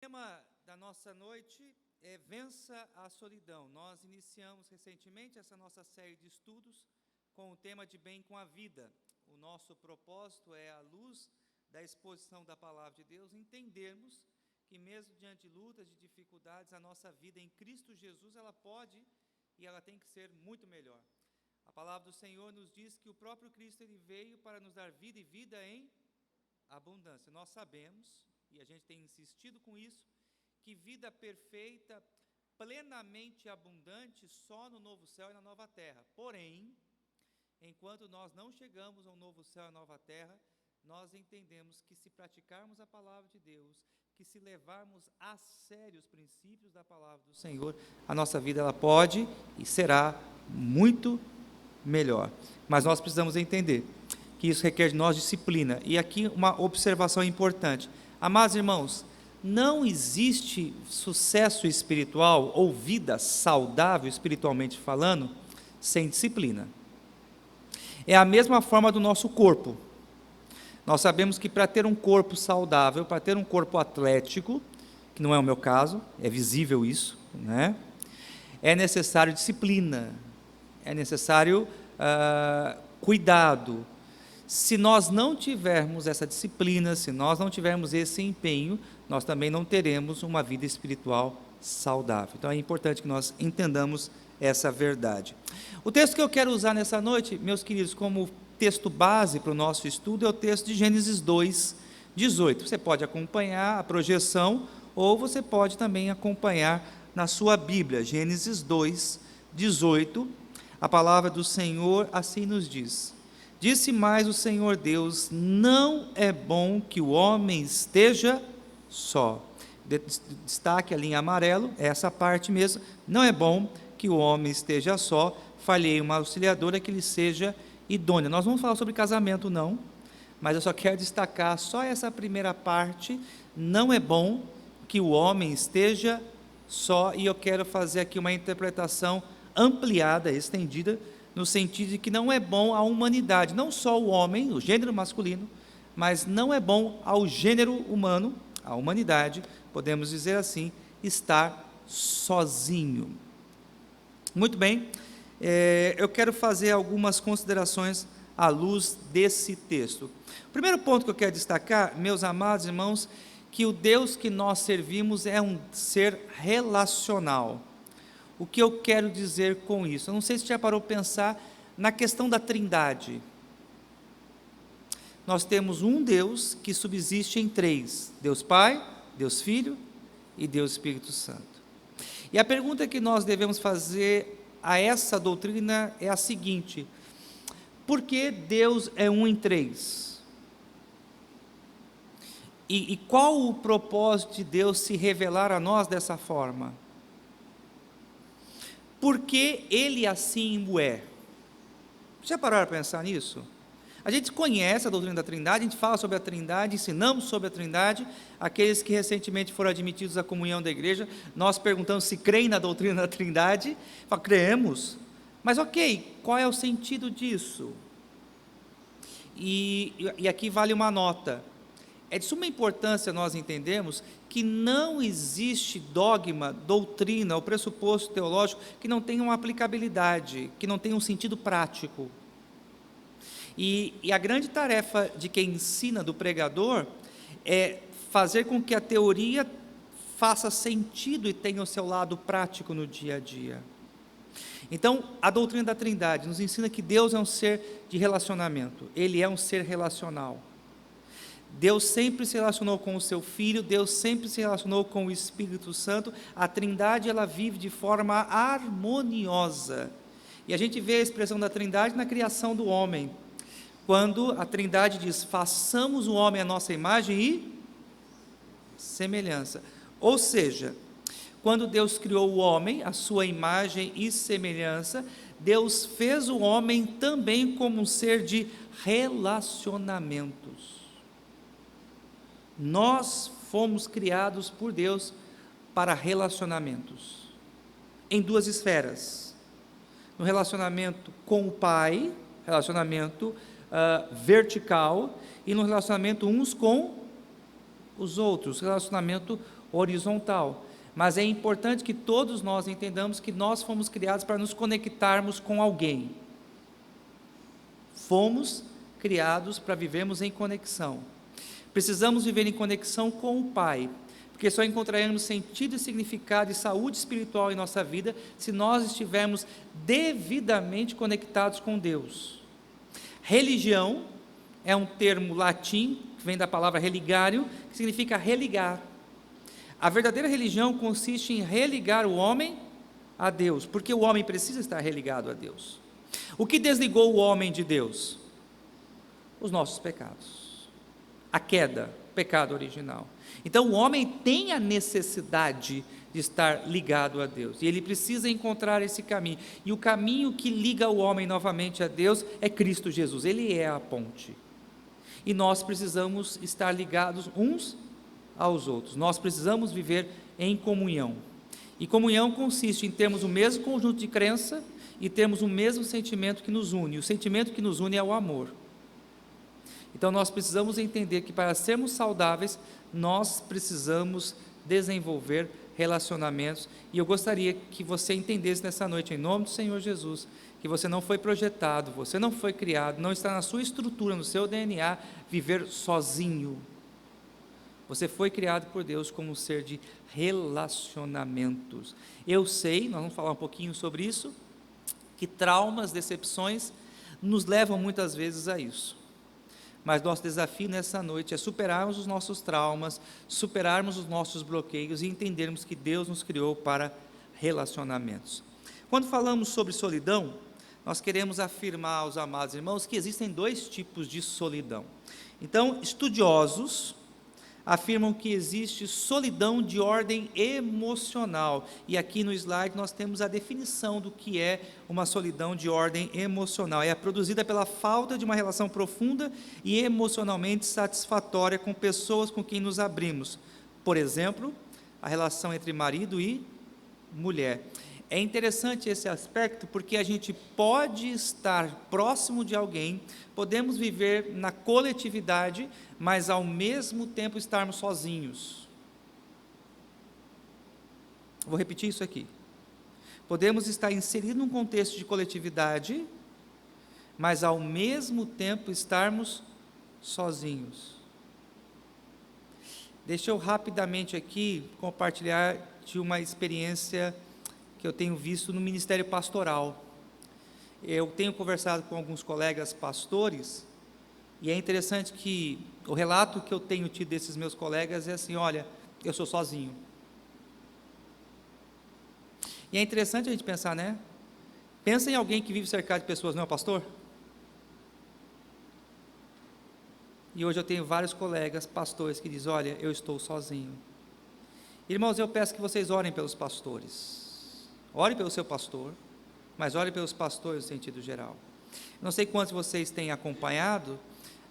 O tema da nossa noite é Vença a Solidão. Nós iniciamos recentemente essa nossa série de estudos com o tema de Bem com a Vida. O nosso propósito é, à luz da exposição da Palavra de Deus, entendermos que mesmo diante de lutas, de dificuldades, a nossa vida em Cristo Jesus, ela pode e ela tem que ser muito melhor. A Palavra do Senhor nos diz que o próprio Cristo ele veio para nos dar vida e vida em abundância. Nós sabemos, e a gente tem insistido com isso, que vida perfeita, plenamente abundante, só no novo céu e na nova terra. Porém, enquanto nós não chegamos ao novo céu e à nova terra, nós entendemos que se praticarmos a palavra de Deus, que se levarmos a sério os princípios da palavra do Senhor, a nossa vida ela pode e será muito melhor. Mas nós precisamos entender que isso requer de nós disciplina. E aqui uma observação importante. Amados irmãos, não existe sucesso espiritual ou vida saudável espiritualmente falando sem disciplina. É a mesma forma do nosso corpo. Nós sabemos que para ter um corpo saudável, para ter um corpo atlético, que não é o meu caso, é visível isso, né? É necessário disciplina, é necessário cuidado. Se nós não tivermos essa disciplina, se nós não tivermos esse empenho, nós também não teremos uma vida espiritual saudável. Então é importante que nós entendamos essa verdade. O texto que eu quero usar nessa noite, meus queridos, como texto base para o nosso estudo, é o texto de Gênesis 2, 18. Você pode acompanhar a projeção, ou você pode também acompanhar na sua Bíblia. Gênesis 2, 18, a palavra do Senhor assim nos diz: Disse mais o Senhor Deus, não é bom que o homem esteja só. Destaque ali em amarelo, essa parte mesmo, não é bom que o homem esteja só, falhei uma auxiliadora que lhe seja idônea. Nós vamos falar sobre casamento não, mas eu só quero destacar só essa primeira parte, não é bom que o homem esteja só, e eu quero fazer aqui uma interpretação ampliada, estendida, no sentido de que não é bom à humanidade, não só o homem, o gênero masculino, mas não é bom ao gênero humano, à humanidade, podemos dizer assim, estar sozinho. Muito bem, eu quero fazer algumas considerações à luz desse texto. O primeiro ponto que eu quero destacar, meus amados irmãos, que o Deus que nós servimos é um ser relacional. O que eu quero dizer com isso? Eu não sei se você já parou para pensar na questão da Trindade. Nós temos um Deus que subsiste em três: Deus Pai, Deus Filho e Deus Espírito Santo. E a pergunta que nós devemos fazer a essa doutrina é a seguinte: por que Deus é um em três? E qual o propósito de Deus se revelar a nós dessa forma? Porque Ele assim o é. Já pararam para pensar nisso? A gente conhece a doutrina da Trindade, a gente fala sobre a Trindade, ensinamos sobre a Trindade. Aqueles que recentemente foram admitidos à comunhão da igreja, nós perguntamos se creem na doutrina da Trindade, falam, cremos, mas ok, qual é o sentido disso? E aqui vale uma nota, é de suma importância nós entendermos que não existe dogma, doutrina ou pressuposto teológico que não tenha uma aplicabilidade, que não tenha um sentido prático. E a grande tarefa de quem ensina, do pregador, é fazer com que a teoria faça sentido e tenha o seu lado prático no dia a dia. Então, a doutrina da Trindade nos ensina que Deus é um ser de relacionamento, Ele é um ser relacional. Deus sempre se relacionou com o seu Filho, Deus sempre se relacionou com o Espírito Santo. A Trindade ela vive de forma harmoniosa, e a gente vê a expressão da Trindade na criação do homem, quando a Trindade diz, façamos o homem à nossa imagem e semelhança, ou seja, quando Deus criou o homem, a sua imagem e semelhança, Deus fez o homem também como um ser de relacionamentos. Nós fomos criados por Deus para relacionamentos, em duas esferas: no relacionamento com o Pai, relacionamento vertical, e no relacionamento uns com os outros, relacionamento horizontal. Mas é importante que todos nós entendamos que nós fomos criados para nos conectarmos com alguém. Fomos criados para vivermos em conexão. Precisamos viver em conexão com o Pai, porque só encontraremos sentido e significado e saúde espiritual em nossa vida se nós estivermos devidamente conectados com Deus. Religião é um termo latim, que vem da palavra religario, que significa religar. A verdadeira religião consiste em religar o homem a Deus, porque o homem precisa estar religado a Deus. O que desligou o homem de Deus? Os nossos pecados. A queda, o pecado original. Então o homem tem a necessidade de estar ligado a Deus, e ele precisa encontrar esse caminho, e o caminho que liga o homem novamente a Deus é Cristo Jesus, ele é a ponte, e nós precisamos estar ligados uns aos outros, nós precisamos viver em comunhão, e comunhão consiste em termos o mesmo conjunto de crença, e termos o mesmo sentimento que nos une, o sentimento que nos une é o amor. Então nós precisamos entender que para sermos saudáveis, nós precisamos desenvolver relacionamentos, e eu gostaria que você entendesse nessa noite, em nome do Senhor Jesus, que você não foi projetado, você não foi criado, não está na sua estrutura, no seu DNA, viver sozinho. Você foi criado por Deus como um ser de relacionamentos. Eu sei, nós vamos falar um pouquinho sobre isso, que traumas, decepções, nos levam muitas vezes a isso. Mas nosso desafio nessa noite é superarmos os nossos traumas, superarmos os nossos bloqueios e entendermos que Deus nos criou para relacionamentos. Quando falamos sobre solidão, nós queremos afirmar aos amados irmãos que existem dois tipos de solidão. Então, estudiosos afirmam que existe solidão de ordem emocional, e aqui no slide nós temos a definição do que é uma solidão de ordem emocional. É produzida pela falta de uma relação profunda e emocionalmente satisfatória com pessoas com quem nos abrimos. Por exemplo, a relação entre marido e mulher. É interessante esse aspecto porque a gente pode estar próximo de alguém, podemos viver na coletividade, mas ao mesmo tempo estarmos sozinhos. Vou repetir isso aqui. Podemos estar inseridos num contexto de coletividade, mas ao mesmo tempo estarmos sozinhos. Deixa eu rapidamente aqui compartilhar de uma experiência que eu tenho visto no ministério pastoral. Eu tenho conversado com alguns colegas pastores, e é interessante que o relato que eu tenho tido desses meus colegas é assim: olha, eu sou sozinho. E é interessante a gente pensar, né? Pensa em alguém que vive cercado de pessoas, não é, pastor? E hoje eu tenho vários colegas pastores que dizem: olha, eu estou sozinho. Irmãos, eu peço que vocês orem pelos pastores. Ore pelo seu pastor, mas ore pelos pastores no sentido geral. Não sei quantos vocês têm acompanhado,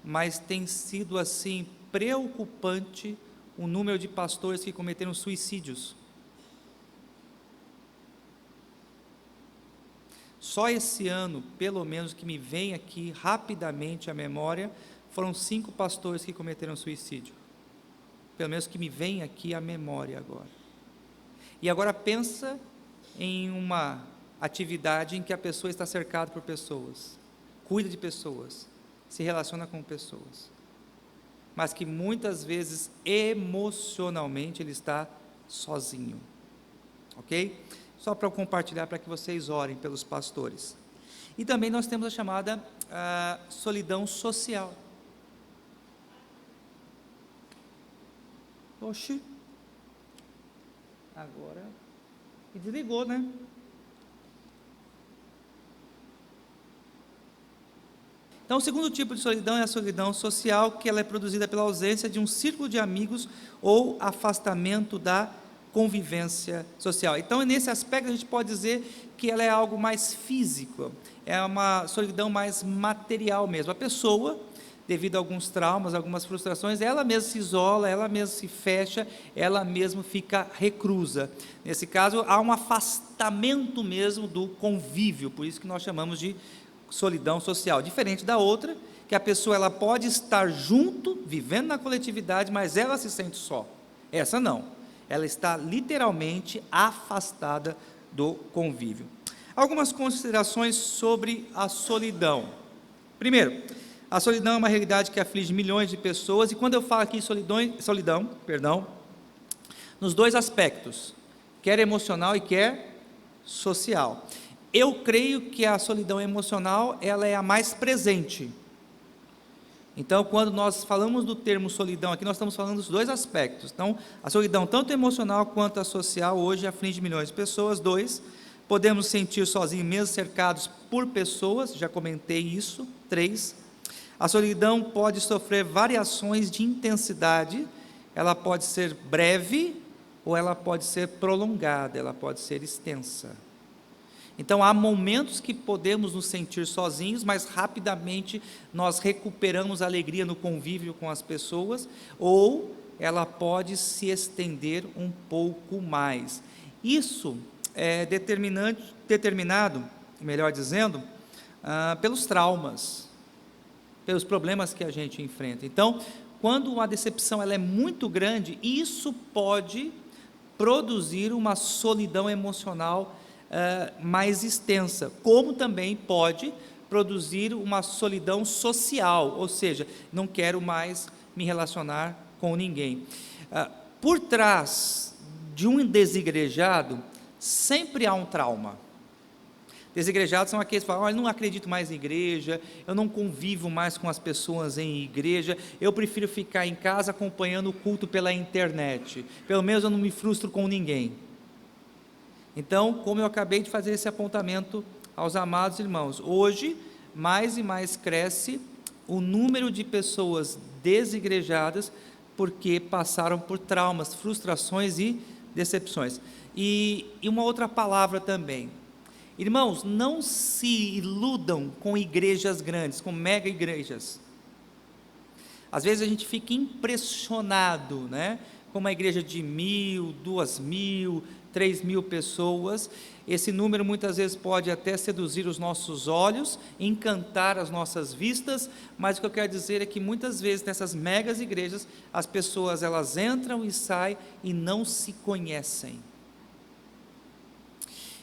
mas tem sido assim preocupante o número de pastores que cometeram suicídios. Só esse ano, pelo menos que me vem aqui rapidamente à memória, foram 5 pastores que cometeram suicídio. Pelo menos que me vem aqui à memória agora. E agora pensa em uma atividade em que a pessoa está cercada por pessoas, cuida de pessoas, se relaciona com pessoas, mas que muitas vezes emocionalmente ele está sozinho, ok? Só para eu compartilhar, para que vocês orem pelos pastores. E também nós temos a chamada solidão social. Oxi, agora e desligou, né? Então, o segundo tipo de solidão é a solidão social, que ela é produzida pela ausência de um círculo de amigos ou afastamento da convivência social. Então, nesse aspecto, a gente pode dizer que ela é algo mais físico, é uma solidão mais material mesmo. A pessoa, devido a alguns traumas, algumas frustrações, ela mesma se isola, ela mesma se fecha, ela mesma fica reclusa. Nesse caso, há um afastamento mesmo do convívio, por isso que nós chamamos de solidão social, diferente da outra, que a pessoa ela pode estar junto, vivendo na coletividade, mas ela se sente só. Essa não. ela está literalmente afastada do convívio. Algumas considerações sobre a solidão. Primeiro, a solidão é uma realidade que aflige milhões de pessoas, e quando eu falo aqui solidão, nos dois aspectos, quer emocional e quer social. Eu creio que a solidão emocional, ela é a mais presente. Então, quando nós falamos do termo solidão aqui, nós estamos falando dos dois aspectos. Então, a solidão, tanto emocional quanto a social, hoje aflige milhões de pessoas. 2, podemos sentir sozinhos, mesmo cercados por pessoas, já comentei isso. 3, a solidão pode sofrer variações de intensidade, ela pode ser breve, ou ela pode ser prolongada, ela pode ser extensa. Então, há momentos que podemos nos sentir sozinhos, mas rapidamente nós recuperamos a alegria no convívio com as pessoas, ou ela pode se estender um pouco mais. Isso é determinado, melhor dizendo, pelos traumas, pelos problemas que a gente enfrenta. Então, quando uma decepção ela é muito grande, isso pode produzir uma solidão emocional mais extensa, como também pode produzir uma solidão social, ou seja, não quero mais me relacionar com ninguém. Por trás de um desigrejado, sempre há um trauma. Desigrejados são aqueles que falam: eu não acredito mais em igreja, eu não convivo mais com as pessoas em igreja, eu prefiro ficar em casa acompanhando o culto pela internet, pelo menos eu não me frustro com ninguém. Então, como eu acabei de fazer esse apontamento aos amados irmãos, hoje, mais e mais cresce o número de pessoas desigrejadas, porque passaram por traumas, frustrações e decepções. E uma outra palavra também, irmãos, não se iludam com igrejas grandes, com mega igrejas. Às vezes a gente fica impressionado, né, com uma igreja de 1.000, 2.000, 3.000 pessoas, esse número muitas vezes pode até seduzir os nossos olhos, encantar as nossas vistas, mas o que eu quero dizer é que muitas vezes nessas megas igrejas, as pessoas elas entram e saem e não se conhecem.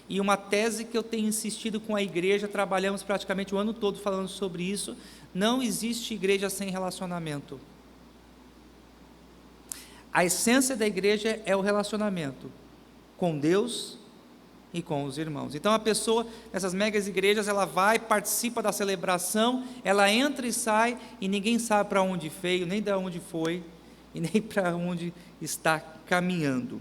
E uma tese que eu tenho insistido com a igreja, trabalhamos praticamente o ano todo falando sobre isso: não existe igreja sem relacionamento. A essência da igreja é o relacionamento com Deus e com os irmãos. Então a pessoa, nessas megas igrejas, ela vai, participa da celebração, ela entra e sai, e ninguém sabe para onde veio, nem de onde foi, e nem para onde está caminhando.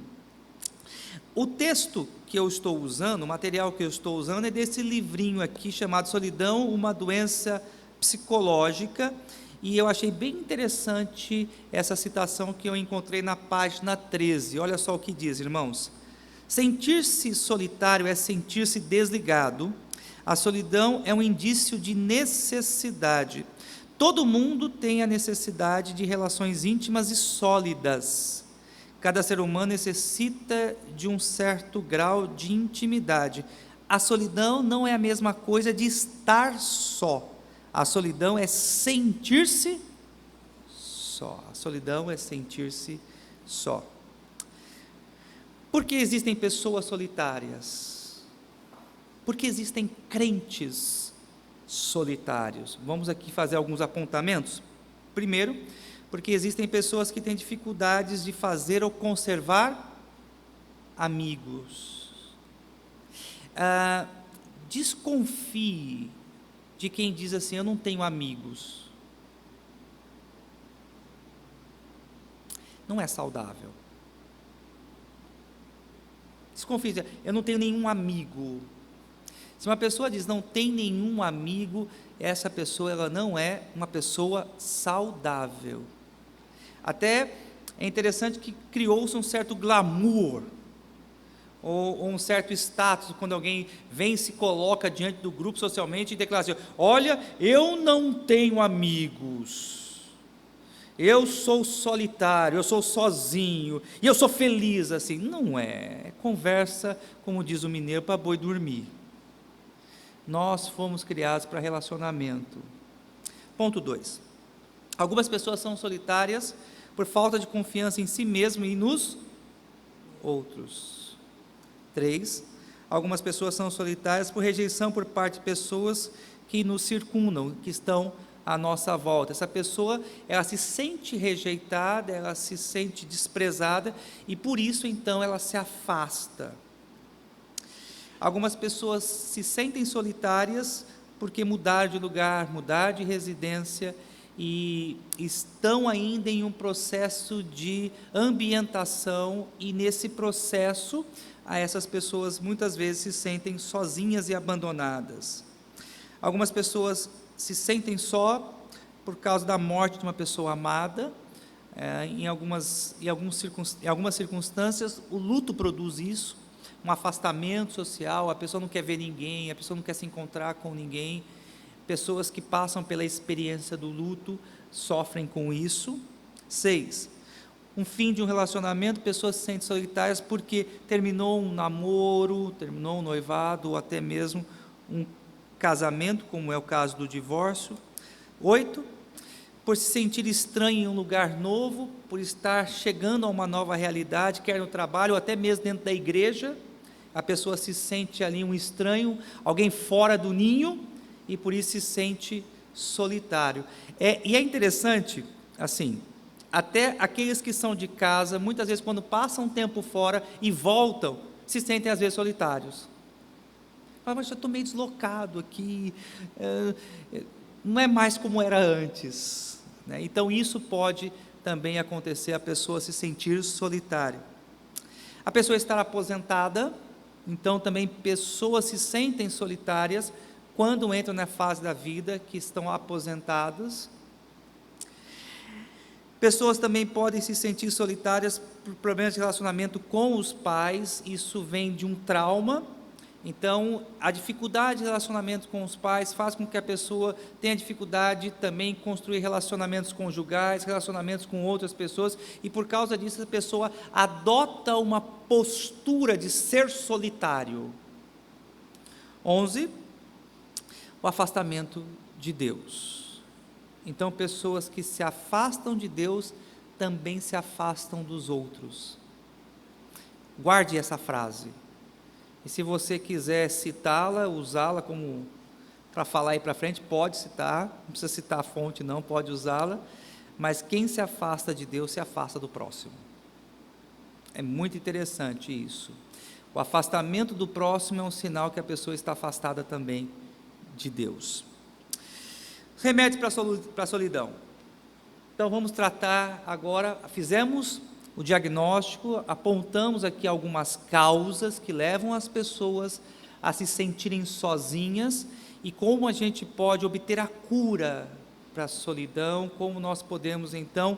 O texto que eu estou usando, o material que eu estou usando, é desse livrinho aqui, chamado Solidão, uma doença psicológica, e eu achei bem interessante essa citação que eu encontrei na página 13, olha só o que diz, irmãos: sentir-se solitário é sentir-se desligado, a solidão é um indício de necessidade, todo mundo tem a necessidade de relações íntimas e sólidas, cada ser humano necessita de um certo grau de intimidade. A solidão não é a mesma coisa de estar só, a solidão é sentir-se só, a solidão é sentir-se só. Por que existem pessoas solitárias? Porque existem crentes solitários. Vamos aqui fazer alguns apontamentos. Primeiro, porque existem pessoas que têm dificuldades de fazer ou conservar amigos. Desconfie de quem diz assim: eu não tenho amigos. Não é saudável. Desconfie, eu não tenho nenhum amigo. Se uma pessoa diz não tem nenhum amigo, essa pessoa ela não é uma pessoa saudável. Até é interessante que criou-se um certo glamour, ou um certo status, quando alguém vem e se coloca diante do grupo socialmente e declara assim: olha, eu não tenho amigos, eu sou solitário, eu sou sozinho, e eu sou feliz assim. Não é conversa, como diz o mineiro, para boi dormir. Nós fomos criados para relacionamento. Ponto 2. Algumas pessoas são solitárias por falta de confiança em si mesmo e nos outros. 3. Algumas pessoas são solitárias por rejeição por parte de pessoas que nos circundam, que estão à nossa volta. Essa pessoa, ela se sente rejeitada, ela se sente desprezada e por isso então ela se afasta. Algumas pessoas se sentem solitárias porque mudaram de lugar, mudaram de residência e estão ainda em um processo de ambientação e nesse processo essas pessoas muitas vezes se sentem sozinhas e abandonadas. Algumas pessoas se sentem só por causa da morte de uma pessoa amada. Em algumas circunstâncias o luto produz isso, um afastamento social, a pessoa não quer ver ninguém, a pessoa não quer se encontrar com ninguém. Pessoas que passam pela experiência do luto sofrem com isso. 6. Um fim de um relacionamento, pessoas se sentem solitárias porque terminou um namoro, terminou um noivado, ou até mesmo um casamento, como é o caso do divórcio. 8. Por se sentir estranho em um lugar novo, por estar chegando a uma nova realidade, quer no trabalho, ou até mesmo dentro da igreja, a pessoa se sente ali um estranho, alguém fora do ninho, e por isso se sente solitário. E é interessante, assim, até aqueles que são de casa, muitas vezes quando passam um tempo fora e voltam, se sentem às vezes solitários. Mas eu estou meio deslocado aqui, não é mais como era antes, né? Então isso pode também acontecer, a pessoa se sentir solitária. A pessoa estar aposentada, então também pessoas se sentem solitárias quando entram na fase da vida que estão aposentadas. Pessoas também podem se sentir solitárias por problemas de relacionamento com os pais, isso vem de um trauma. Então, a dificuldade de relacionamento com os pais faz com que a pessoa tenha dificuldade também em construir relacionamentos conjugais, relacionamentos com outras pessoas, e por causa disso a pessoa adota uma postura de ser solitário. 11. O afastamento de Deus. Então, pessoas que se afastam de Deus também se afastam dos outros. Guarde essa frase. E se você quiser citá-la, usá-la como para falar aí para frente, pode citar, não precisa citar a fonte não, pode usá-la, mas quem se afasta de Deus se afasta do próximo. É muito interessante isso. O afastamento do próximo é um sinal que a pessoa está afastada também de Deus. Remédios para a solidão. Então vamos tratar agora, fizemos o diagnóstico, apontamos aqui algumas causas que levam as pessoas a se sentirem sozinhas e como a gente pode obter a cura para a solidão, como nós podemos então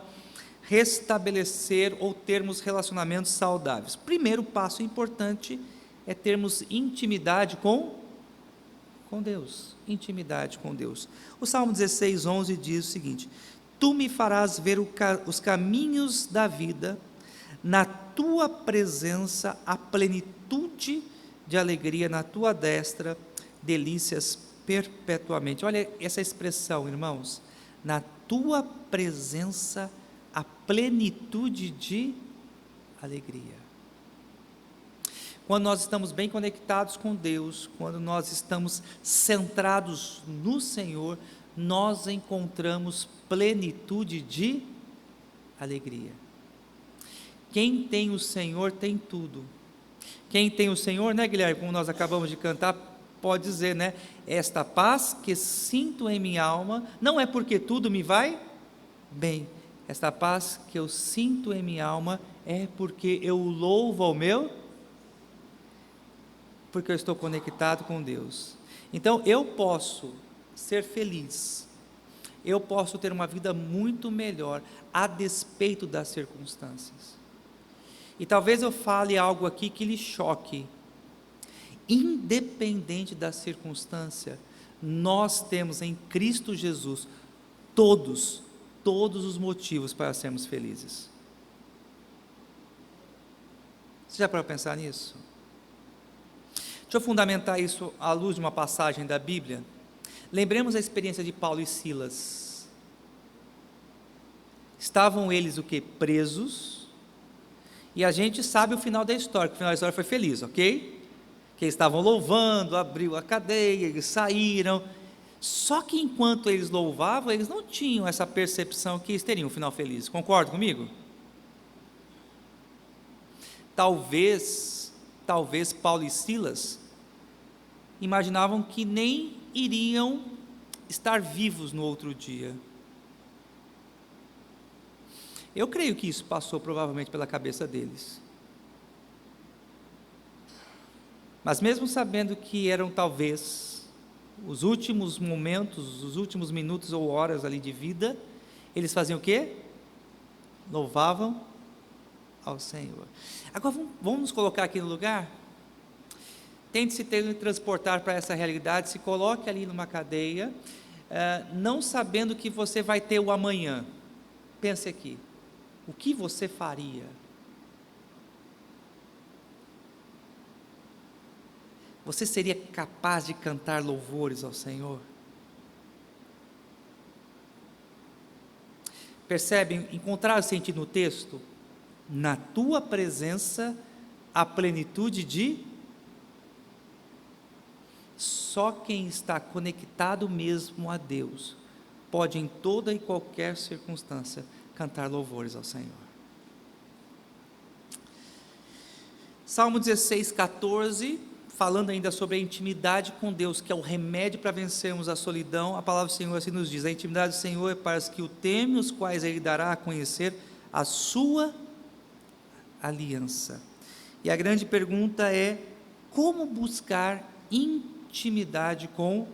restabelecer ou termos relacionamentos saudáveis. O primeiro passo importante é termos intimidade com Deus, intimidade com Deus. O Salmo 16:11 diz o seguinte: Tu me farás ver os caminhos da vida, na tua presença a plenitude de alegria, na tua destra delícias perpetuamente. Olha essa expressão, irmãos, na tua presença a plenitude de alegria. Quando nós estamos bem conectados com Deus, quando nós estamos centrados no Senhor, nós encontramos plenitude de alegria. Quem tem o Senhor tem tudo. Quem tem o Senhor, né, Guilherme, como nós acabamos de cantar, pode dizer, né, esta paz que sinto em minha alma, não é porque tudo me vai bem, esta paz que eu sinto em minha alma é porque eu louvo ao meu, porque eu estou conectado com Deus. Então eu posso ser feliz, eu posso ter uma vida muito melhor, a despeito das circunstâncias. E talvez eu fale algo aqui que lhe choque. Independente da circunstância, nós temos em Cristo Jesus todos os motivos para sermos felizes. Você já parou para pensar nisso? Deixa eu fundamentar isso à luz de uma passagem da Bíblia. Lembremos a experiência de Paulo e Silas. Estavam eles o quê? Presos, E a gente sabe o final da história, que o final da história foi feliz, ok? Que eles estavam louvando, abriu a cadeia, eles saíram. Só que enquanto eles louvavam, eles não tinham essa percepção que eles teriam um final feliz. Concorda comigo? Talvez Paulo e Silas imaginavam que nem iriam estar vivos no outro dia. Eu creio que isso passou provavelmente pela cabeça deles. Mas mesmo sabendo que eram talvez os últimos momentos, os últimos minutos ou horas ali de vida, eles faziam o quê? Louvavam ao Senhor. Agora vamos nos colocar aqui no lugar? Tente se transportar para essa realidade, se coloque ali numa cadeia, não sabendo que você vai ter o amanhã. Pense aqui, o que você faria? Você seria capaz de cantar louvores ao Senhor? Percebem, encontrar sentido no texto? Na tua presença, a plenitude de... Só quem está conectado mesmo a Deus, pode em toda e qualquer circunstância, cantar louvores ao Senhor. Salmo 16, 14, falando ainda sobre a intimidade com Deus, que é o remédio para vencermos a solidão, a palavra do Senhor assim nos diz: a intimidade do Senhor é para os que o temem, os quais Ele dará a conhecer a sua aliança. E a grande pergunta é: como buscar intimidade com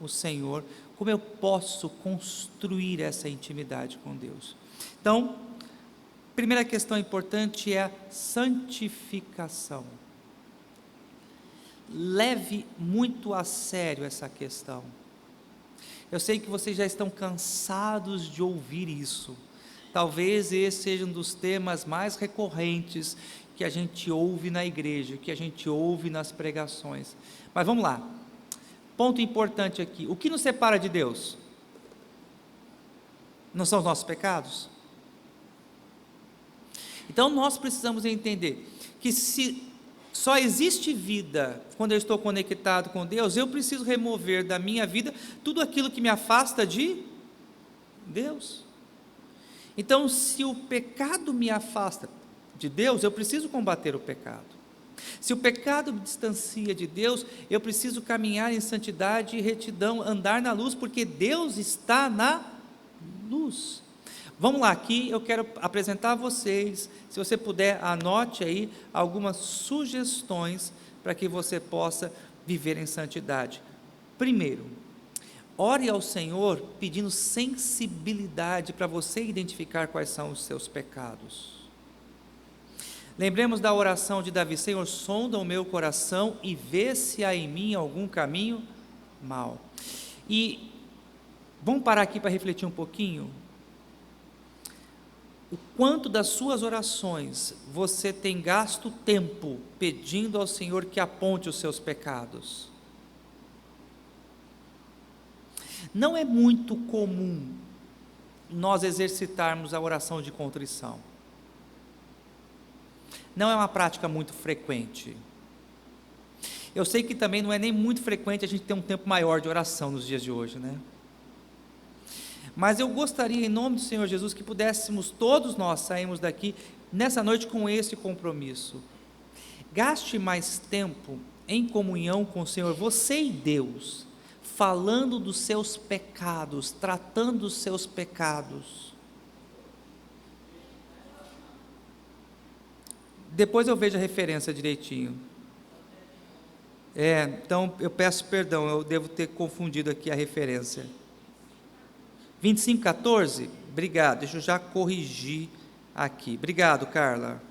o Senhor? Como eu posso construir essa intimidade com Deus? Então, primeira questão importante é a santificação. Leve muito a sério essa questão. Eu sei que vocês já estão cansados de ouvir isso. Talvez esse seja um dos temas mais recorrentes que a gente ouve na igreja, que a gente ouve nas pregações. Mas vamos lá. Ponto importante aqui: o que nos separa de Deus? Não são os nossos pecados? Então nós precisamos entender que se só existe vida quando eu estou conectado com Deus, eu preciso remover da minha vida tudo aquilo que me afasta de Deus. Então, se o pecado me afasta de Deus, eu preciso combater o pecado. Se o pecado me distancia de Deus, eu preciso caminhar em santidade e retidão, andar na luz, porque Deus está na luz. Vamos lá, aqui eu quero apresentar a vocês, se você puder, anote aí algumas sugestões para que você possa viver em santidade. Primeiro, ore ao Senhor pedindo sensibilidade para você identificar quais são os seus pecados. Lembremos da oração de Davi: Senhor, sonda o meu coração e vê se há em mim algum caminho mau. E vamos parar aqui para refletir um pouquinho. O quanto das suas orações você tem gasto tempo pedindo ao Senhor que aponte os seus pecados? Não é muito comum nós exercitarmos a oração de contrição. Não é uma prática muito frequente. Eu sei que também não é nem muito frequente a gente ter um tempo maior de oração nos dias de hoje, né? Mas eu gostaria, em nome do Senhor Jesus, que pudéssemos todos nós sairmos daqui nessa noite com esse compromisso. Gaste mais tempo em comunhão com o Senhor, você e Deus, falando dos seus pecados, tratando dos seus pecados. Depois eu vejo a referência direitinho. Então eu peço perdão, eu devo ter confundido aqui a referência. 25:14, obrigado, deixa eu já corrigir aqui. Obrigado, Carla.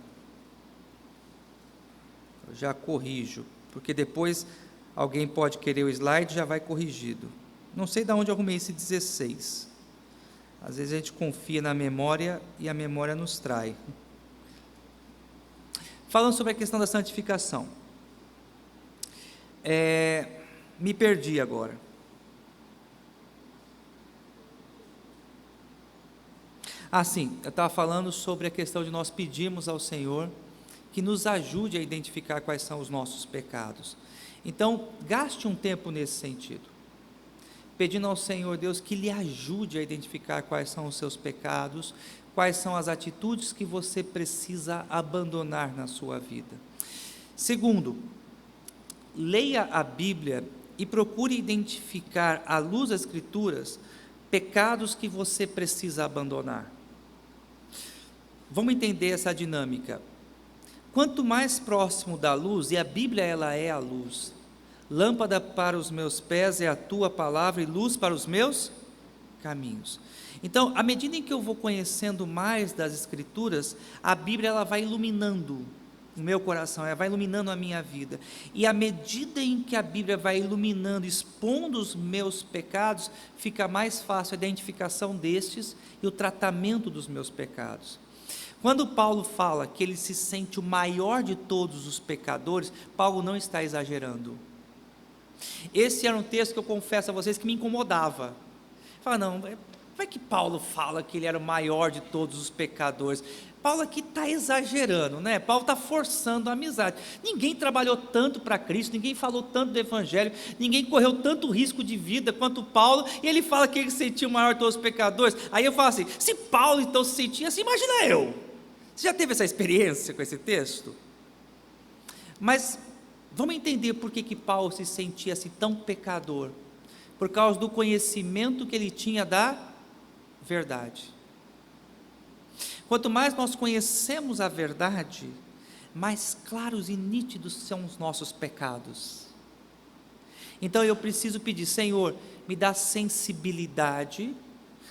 Eu já corrijo, porque depois alguém pode querer o slide e já vai corrigido. Não sei de onde eu arrumei esse 16. Às vezes a gente confia na memória e a memória nos trai. Falando sobre a questão da santificação. Me perdi agora. Sim, eu estava falando sobre a questão de nós pedirmos ao Senhor que nos ajude a identificar quais são os nossos pecados. Então, gaste um tempo nesse sentido, pedindo ao Senhor Deus que lhe ajude a identificar quais são os seus pecados, quais são as atitudes que você precisa abandonar na sua vida. Segundo, leia a Bíblia e procure identificar, à luz das Escrituras, pecados que você precisa abandonar. Vamos entender essa dinâmica. Quanto mais próximo da luz, e a Bíblia ela é a luz, lâmpada para os meus pés é a tua palavra e luz para os meus caminhos. Então, à medida em que eu vou conhecendo mais das Escrituras, a Bíblia ela vai iluminando o meu coração, ela vai iluminando a minha vida, e à medida em que a Bíblia vai iluminando, expondo os meus pecados, fica mais fácil a identificação destes e o tratamento dos meus pecados. Quando Paulo fala que ele se sente o maior de todos os pecadores, Paulo não está exagerando. Esse era um texto que eu confesso a vocês que me incomodava. Fala, não, como é que Paulo fala que ele era o maior de todos os pecadores? Paulo aqui está exagerando, né? Paulo está forçando a amizade. Ninguém trabalhou tanto para Cristo, ninguém falou tanto do Evangelho, ninguém correu tanto risco de vida quanto Paulo, e ele fala que ele se sentia o maior de todos os pecadores. Aí eu falo assim, se Paulo então se sentia assim, imagina eu. Você já teve essa experiência com esse texto? Mas vamos entender por que Paulo se sentia assim tão pecador. Por causa do conhecimento que ele tinha da verdade. Quanto mais nós conhecemos a verdade, mais claros e nítidos são os nossos pecados. Então eu preciso pedir, Senhor, me dá sensibilidade,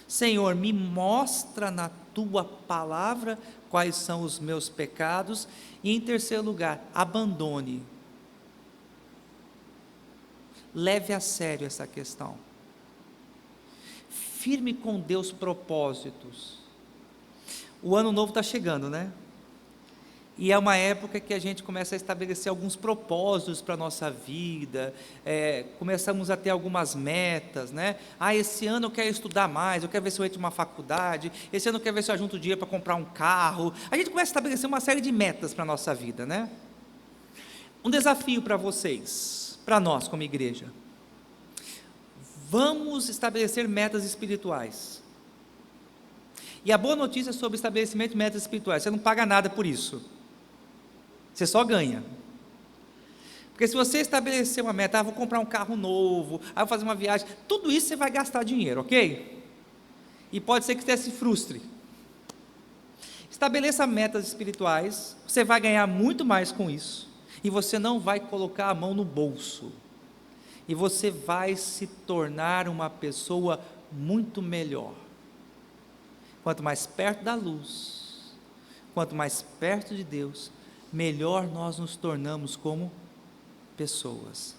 Senhor, me mostra na tua palavra quais são os meus pecados, e em terceiro lugar, abandone. Leve a sério essa questão. Firme com Deus propósitos. O ano novo está chegando, né? E é uma época que a gente começa a estabelecer alguns propósitos para a nossa vida, começamos a ter algumas metas, né? Esse ano eu quero estudar mais, eu quero ver se eu entro em uma faculdade, esse ano eu quero ver se eu ajunto dinheiro para comprar um carro. A gente começa a estabelecer uma série de metas para a nossa vida, né? Um desafio para vocês, para nós como igreja. Vamos estabelecer metas espirituais. E a boa notícia sobre estabelecimento de metas espirituais, você não paga nada por isso. Você só ganha. Porque se você estabelecer uma meta, vou comprar um carro novo, vou fazer uma viagem, tudo isso você vai gastar dinheiro, ok? E pode ser que você se frustre. Estabeleça metas espirituais, você vai ganhar muito mais com isso, e você não vai colocar a mão no bolso, e você vai se tornar uma pessoa muito melhor. Quanto mais perto da luz, quanto mais perto de Deus, melhor nós nos tornamos como pessoas.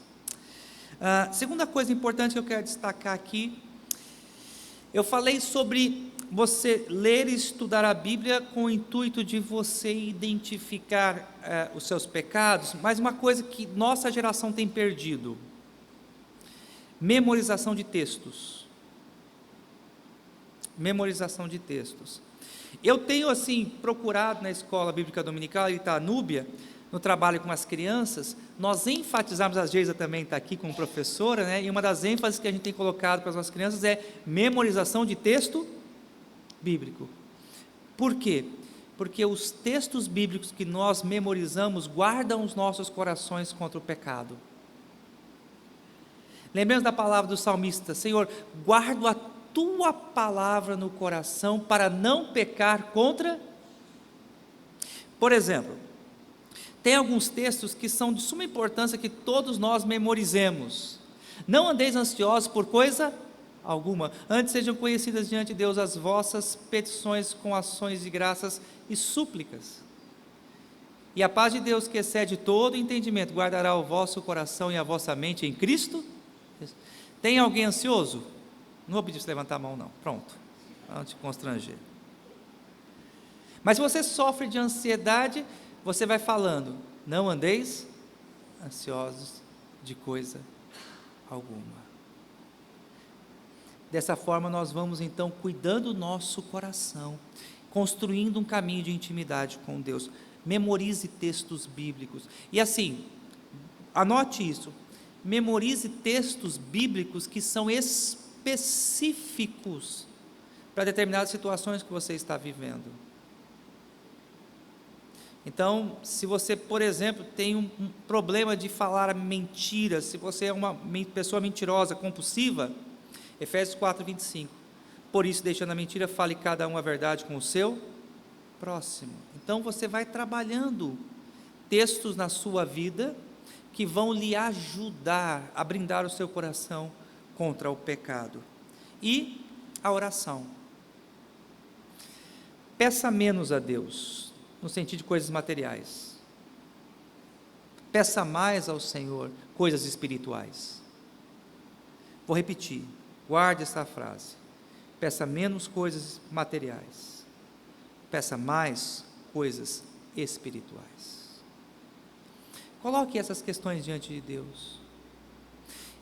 Segunda coisa importante que eu quero destacar aqui, eu falei sobre você ler e estudar a Bíblia com o intuito de você identificar os seus pecados, mas uma coisa que nossa geração tem perdido: memorização de textos. Memorização de textos. Eu tenho procurado na escola bíblica dominical, Itanúbia, no trabalho com as crianças, nós enfatizamos, a Geisa também está aqui como professora, né, e uma das ênfases que a gente tem colocado para as nossas crianças é memorização de texto bíblico. Por quê? Porque os textos bíblicos que nós memorizamos guardam os nossos corações contra o pecado. Lembremos da palavra do salmista: Senhor, guardo a tua palavra no coração para não pecar contra. Por exemplo, tem alguns textos que são de suma importância que todos nós memorizemos. Não andeis ansiosos por coisa alguma, antes sejam conhecidas diante de Deus as vossas petições com ações de graças e súplicas. E a paz de Deus, que excede todo entendimento, guardará o vosso coração e a vossa mente em Cristo. Tem alguém ansioso? Não vou pedir para você levantar a mão, não. Pronto, não te constranger. Mas se você sofre de ansiedade, você vai falando: não andeis ansiosos de coisa alguma. Dessa forma, nós vamos então cuidando do nosso coração, construindo um caminho de intimidade com Deus. Memorize textos bíblicos. E assim, anote isso. Memorize textos bíblicos que são específicos para determinadas situações que você está vivendo. Então, se você, por exemplo, tem um problema de falar mentira, se você é uma pessoa mentirosa, compulsiva, Efésios 4:25, por isso, deixando a mentira, fale cada um a verdade com o seu próximo. Então, você vai trabalhando textos na sua vida que vão lhe ajudar a brindar o seu coração contra o pecado. E a oração. Peça menos a Deus, no sentido de coisas materiais. Peça mais ao Senhor coisas espirituais. Vou repetir, guarde essa frase. Peça menos coisas materiais. Peça mais coisas espirituais. Coloque essas questões diante de Deus.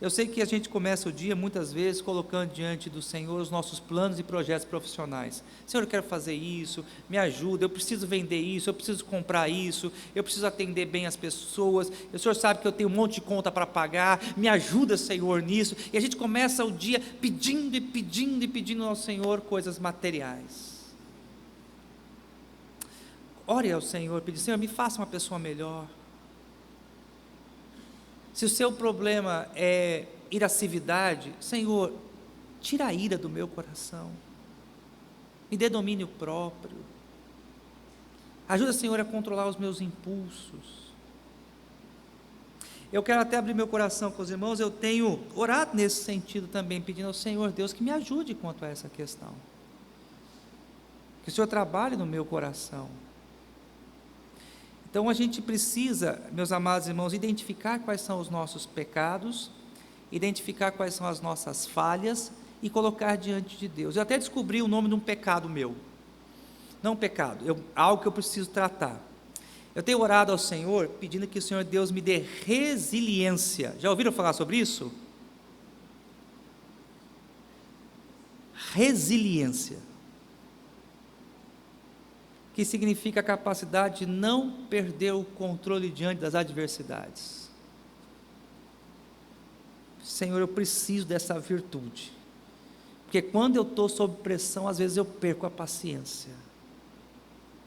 Eu sei que a gente começa o dia, muitas vezes, colocando diante do Senhor os nossos planos e projetos profissionais. Senhor, eu quero fazer isso, me ajuda, eu preciso vender isso, eu preciso comprar isso, eu preciso atender bem as pessoas, o Senhor sabe que eu tenho um monte de conta para pagar, me ajuda, Senhor, nisso. E a gente começa o dia pedindo e pedindo e pedindo ao Senhor coisas materiais. Ore ao Senhor, pede, Senhor, me faça uma pessoa melhor. Se o seu problema é irascividade, Senhor, tira a ira do meu coração, me dê domínio próprio, ajuda, Senhor, a controlar os meus impulsos. Eu quero até abrir meu coração com os irmãos, eu tenho orado nesse sentido também, pedindo ao Senhor Deus que me ajude quanto a essa questão, que o Senhor trabalhe no meu coração. Então a gente precisa, meus amados irmãos, identificar quais são os nossos pecados, identificar quais são as nossas falhas e colocar diante de Deus. Eu até descobri o nome de um pecado meu, não um pecado, algo que eu preciso tratar. Eu tenho orado ao Senhor, pedindo que o Senhor Deus me dê resiliência. Já ouviram falar sobre isso? Resiliência, que significa a capacidade de não perder o controle diante das adversidades. Senhor, eu preciso dessa virtude, porque quando eu estou sob pressão, às vezes eu perco a paciência,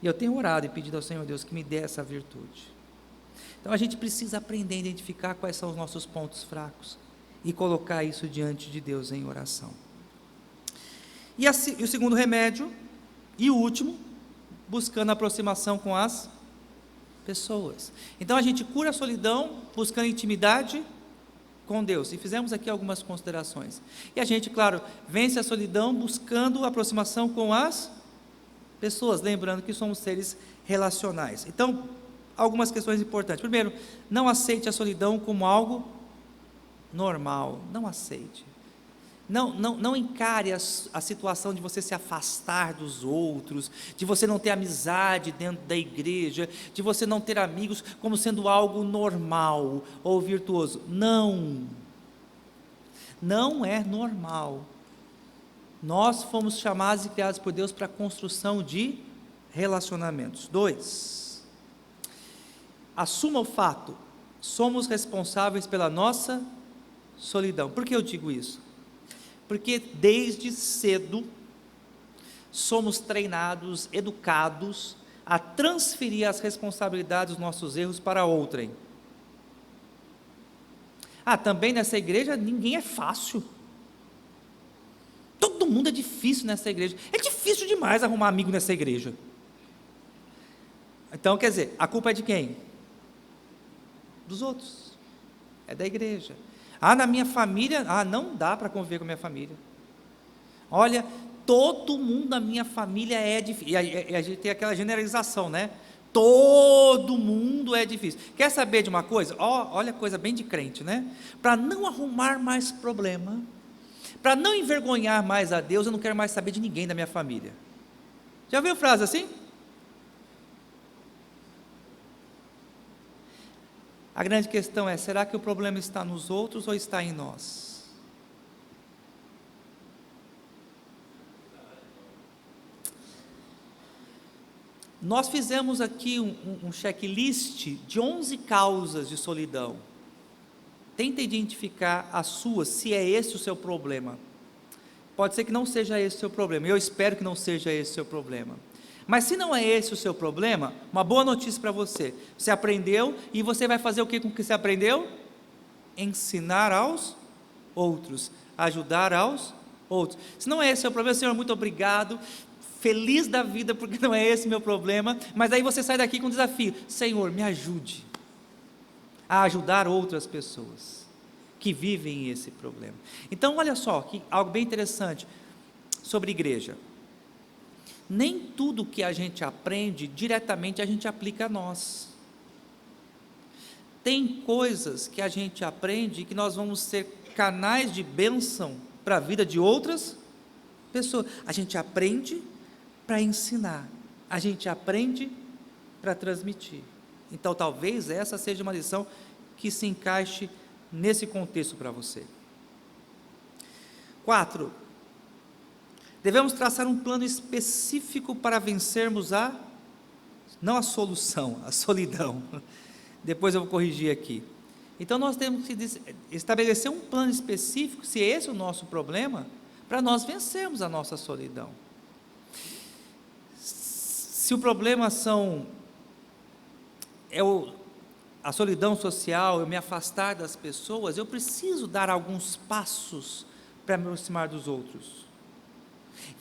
e eu tenho orado e pedido ao Senhor Deus que me dê essa virtude. Então a gente precisa aprender a identificar quais são os nossos pontos fracos, e colocar isso diante de Deus em oração. E o segundo remédio, e o último, buscando aproximação com as pessoas. Então a gente cura a solidão buscando intimidade com Deus, e fizemos aqui algumas considerações. E a gente, claro, vence a solidão buscando aproximação com as pessoas, lembrando que somos seres relacionais. Então, algumas questões importantes. Primeiro, não aceite a solidão como algo normal, não aceite. Não encare a situação de você se afastar dos outros, de você não ter amizade dentro da igreja, de você não ter amigos como sendo algo normal ou virtuoso. Não é normal. Nós fomos chamados e criados por Deus para a construção de relacionamentos. 2, assuma o fato, somos responsáveis pela nossa solidão. Por que eu digo isso? Porque desde cedo somos treinados, educados a transferir as responsabilidades dos nossos erros para outrem. Também nessa igreja ninguém é fácil. Todo mundo é difícil nessa igreja. É difícil demais arrumar amigo nessa igreja. Então, quer dizer, a culpa é de quem? Dos outros. É da igreja. Na minha família, não dá para conviver com a minha família. Olha, todo mundo da minha família é difícil. E a gente tem aquela generalização, né? Todo mundo é difícil. Quer saber de uma coisa? Olha, coisa bem de crente, né? Para não arrumar mais problema, para não envergonhar mais a Deus, eu não quero mais saber de ninguém da minha família. Já viu frase assim? A grande questão é, será que o problema está nos outros ou está em nós? Nós fizemos aqui um checklist de 11 causas de solidão. Tenta identificar a sua, se é esse o seu problema. Pode ser que não seja esse o seu problema, eu espero que não seja esse o seu problema. Mas se não é esse o seu problema, uma boa notícia para você. Você aprendeu e você vai fazer o que com o que você aprendeu? Ensinar aos outros, ajudar aos outros. Se não é esse o seu problema, Senhor, muito obrigado, feliz da vida, porque não é esse o meu problema, mas aí você sai daqui com um desafio: Senhor, me ajude a ajudar outras pessoas que vivem esse problema. Então, olha só, algo bem interessante sobre igreja. Nem tudo que a gente aprende, diretamente a gente aplica a nós. Tem coisas que a gente aprende que nós vamos ser canais de bênção para a vida de outras pessoas. A gente aprende para ensinar, a gente aprende para transmitir. Então talvez essa seja uma lição que se encaixe nesse contexto para você. 4, devemos traçar um plano específico para vencermos não a solução, a solidão. Depois eu vou corrigir aqui. Então nós temos que estabelecer um plano específico, se esse é o nosso problema, para nós vencermos a nossa solidão. Se o problema a solidão social, eu me afastar das pessoas, eu preciso dar alguns passos para me aproximar dos outros,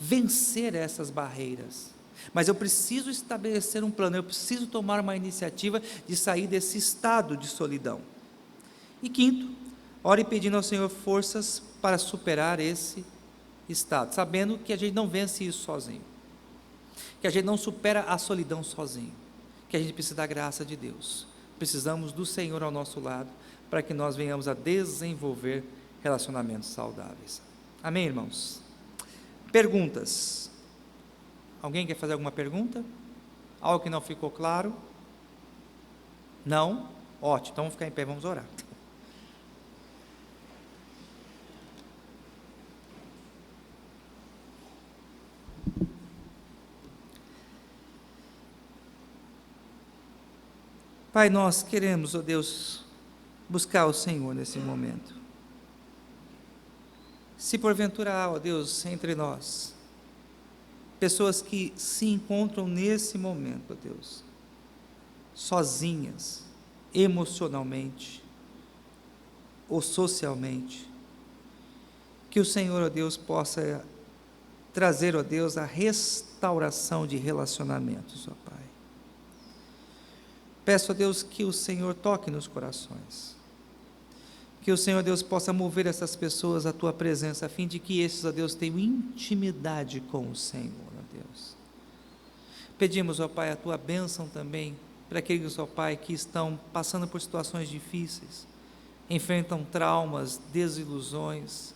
vencer essas barreiras, mas eu preciso estabelecer um plano, eu preciso tomar uma iniciativa de sair desse estado de solidão. E 5, ore pedindo ao Senhor forças para superar esse estado, sabendo que a gente não vence isso sozinho, que a gente não supera a solidão sozinho, que a gente precisa da graça de Deus, precisamos do Senhor ao nosso lado, para que nós venhamos a desenvolver relacionamentos saudáveis. Amém, irmãos? Perguntas? Alguém quer fazer alguma pergunta? Algo que não ficou claro? Não? Ótimo, então vamos ficar em pé, vamos orar. Pai, nós queremos, ó Deus, buscar o Senhor nesse momento. Se porventura há, ó Deus, entre nós, pessoas que se encontram nesse momento, ó Deus, sozinhas, emocionalmente ou socialmente, que o Senhor, ó Deus, possa trazer, ó Deus, a restauração de relacionamentos, ó Pai. Peço a Deus que o Senhor toque nos corações, que o Senhor, Deus, possa mover essas pessoas à Tua presença, a fim de que esses, ó Deus, tenham intimidade com o Senhor, ó Deus. Pedimos, ó Pai, a Tua bênção também, para aqueles, ó Pai, que estão passando por situações difíceis, enfrentam traumas, desilusões,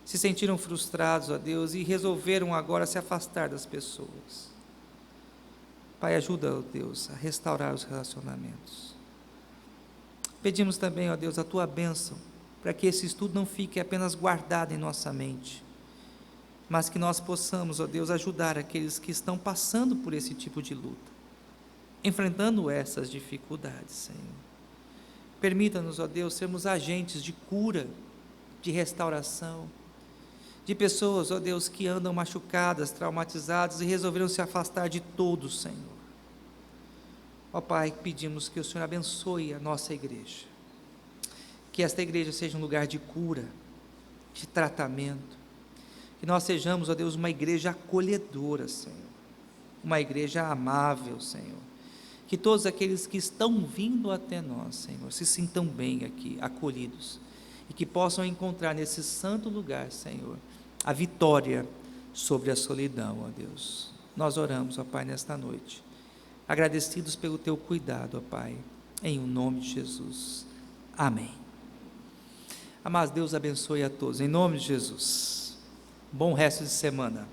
se sentiram frustrados, ó Deus, e resolveram agora se afastar das pessoas. Pai, ajuda, ó Deus, a restaurar os relacionamentos. Pedimos também, ó Deus, a Tua bênção, para que esse estudo não fique apenas guardado em nossa mente, mas que nós possamos, ó Deus, ajudar aqueles que estão passando por esse tipo de luta, enfrentando essas dificuldades, Senhor. Permita-nos, ó Deus, sermos agentes de cura, de restauração, de pessoas, ó Deus, que andam machucadas, traumatizadas e resolveram se afastar de todos, Senhor. Ó Pai, pedimos que o Senhor abençoe a nossa igreja, que esta igreja seja um lugar de cura, de tratamento, que nós sejamos, ó Deus, uma igreja acolhedora, Senhor, uma igreja amável, Senhor, que todos aqueles que estão vindo até nós, Senhor, se sintam bem aqui, acolhidos, e que possam encontrar nesse santo lugar, Senhor, a vitória sobre a solidão, ó Deus. Nós oramos, ó Pai, nesta noite, agradecidos pelo Teu cuidado, ó Pai, em o nome de Jesus. Amém. Amados, Deus abençoe a todos, em nome de Jesus. Bom resto de semana.